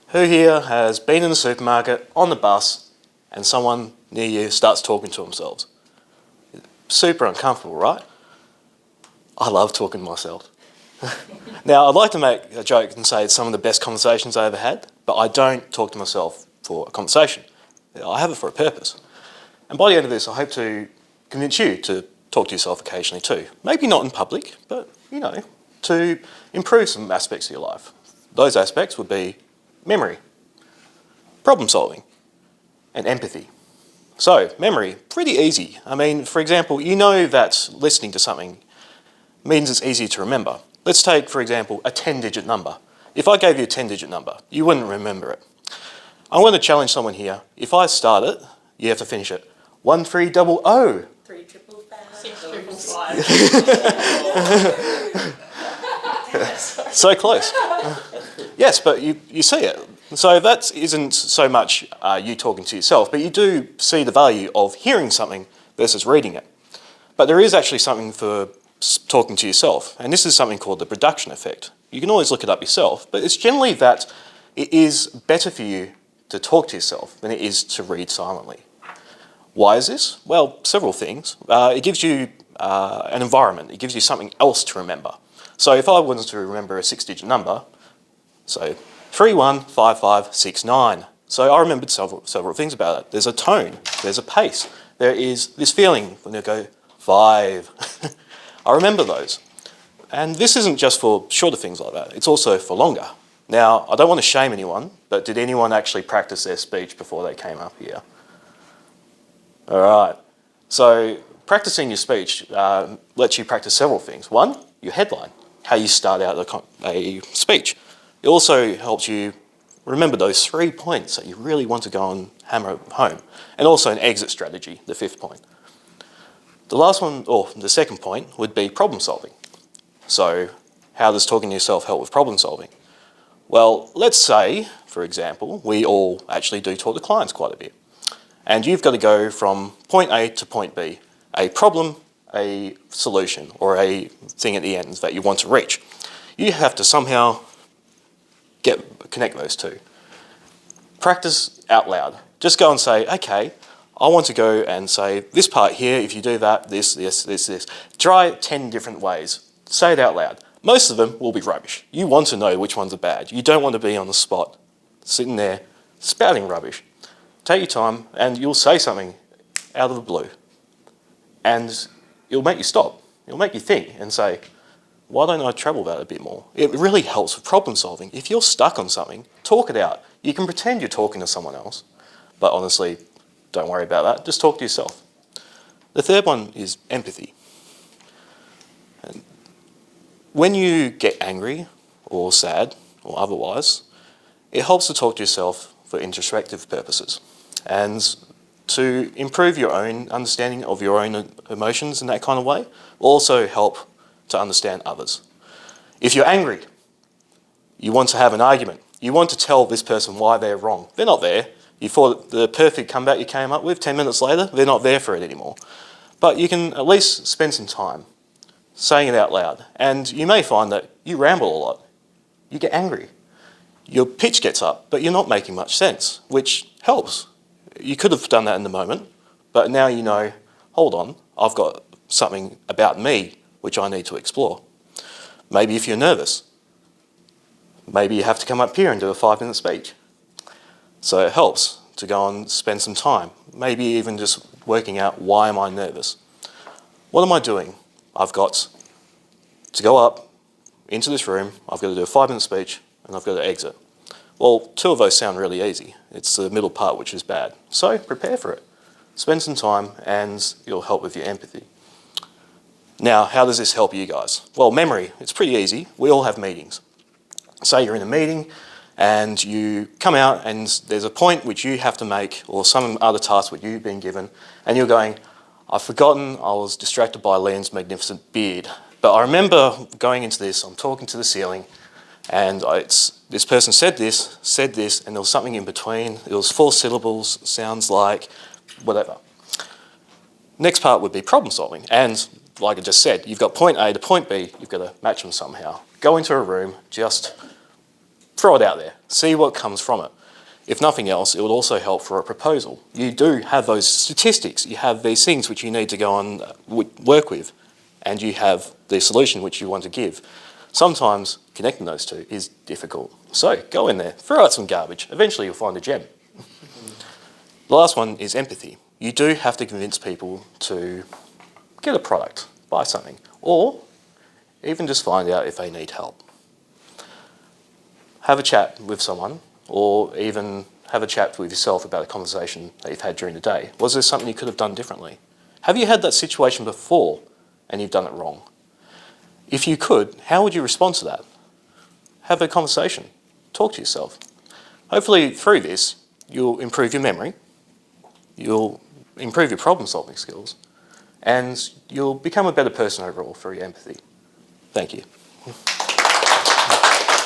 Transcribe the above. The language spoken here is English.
Who here has been in the supermarket, on the bus, and someone near you starts talking to themselves? Super uncomfortable, right? I love talking to myself. Now, I'd like to make a joke and say it's some of the best conversations I ever had, but I don't talk to myself for a conversation. I have it for a purpose. And by the end of this, I hope to convince you to talk to yourself occasionally too. Maybe not in public, but, to improve some aspects of your life. Those aspects would be memory, problem solving, and empathy. So, memory, pretty easy. I mean, for example, you know that listening to something means it's easy to remember. Let's take, for example, a 10-digit number. If I gave you a 10-digit number, you wouldn't remember it. I want to challenge someone here. If I start it, you have to finish it. 1300. 3555. 6555. So close. Yes, but you see it. So that isn't so much you talking to yourself, but you do see the value of hearing something versus reading it. But there is actually something for talking to yourself, and this is something called the production effect. You can always look it up yourself, but it's generally that it is better for you to talk to yourself than it is to read silently. Why is this? Well, several things. It gives you an environment. It gives you something else to remember. So if I wanted to remember a 6-digit number, so 315569. So I remembered several things about it. There's a tone, there's a pace, there is this feeling when you go 5. I remember those. And this isn't just for shorter things like that, it's also for longer. Now, I don't want to shame anyone, but did anyone actually practice their speech before they came up here? All right. So practicing your speech lets you practice several things. One, your headline, how you start out a speech. It also helps you remember those 3 points that you really want to go and hammer home. And also an exit strategy, the 5th point. The last one, or the 2nd point, would be problem solving. So how does talking to yourself help with problem solving? Well, let's say, for example, we all actually do talk to clients quite a bit. And you've got to go from point A to point B, a problem, a solution, or a thing at the end that you want to reach. You have to somehow connect those two. Practice out loud. Just go and say, okay, I want to go and say this part here, if you do that, this. Try it 10 different ways. Say it out loud. Most of them will be rubbish. You want to know which ones are bad. You don't want to be on the spot, sitting there, spouting rubbish. Take your time and you'll say something out of the blue. And it'll make you stop. It'll make you think and say, why don't I travel that a bit more? It really helps with problem solving. If you're stuck on something, talk it out. You can pretend you're talking to someone else, but honestly, don't worry about that. Just talk to yourself. The 3rd one is empathy. And when you get angry or sad or otherwise, it helps to talk to yourself for introspective purposes and to improve your own understanding of your own emotions in that kind of way will also help to understand others. If you're angry, you want to have an argument. You want to tell this person why they're wrong. They're not there. You thought the perfect comeback you came up with 10 minutes later, they're not there for it anymore. But you can at least spend some time saying it out loud. And you may find that you ramble a lot. You get angry. Your pitch gets up, but you're not making much sense, which helps. You could have done that in the moment, but now you know, hold on, I've got something about me which I need to explore. Maybe if you're nervous, maybe you have to come up here and do a 5-minute speech. So it helps to go and spend some time, maybe even just working out why am I nervous? What am I doing? I've got to go up into this room, I've got to do a 5-minute speech, and I've got to exit. Well, 2 of those sound really easy. It's the middle part which is bad. So prepare for it. Spend some time and it'll help with your empathy. Now, how does this help you guys? Well, memory, it's pretty easy. We all have meetings. Say you're in a meeting and you come out and there's a point which you have to make or some other task which you've been given and you're going, I've forgotten, I was distracted by Liam's magnificent beard. But I remember going into this, I'm talking to the ceiling and this person said this, and there was something in between. It was 4 syllables, sounds like, whatever. Next part would be problem solving. And like I just said, you've got point A to point B, you've got to match them somehow. Go into a room, just throw it out there, see what comes from it. If nothing else, it will also help for a proposal. You do have those statistics, you have these things which you need to go and work with, and you have the solution which you want to give. Sometimes connecting those two is difficult. So go in there, throw out some garbage, eventually you'll find a gem. The last one is empathy. You do have to convince people to get a product, buy something, or even just find out if they need help. Have a chat with someone, or even have a chat with yourself about a conversation that you've had during the day. Was there something you could have done differently? Have you had that situation before and you've done it wrong? If you could, how would you respond to that? Have a conversation. Talk to yourself. Hopefully through this, you'll improve your memory, you'll improve your problem-solving skills, and you'll become a better person overall through your empathy. Thank you.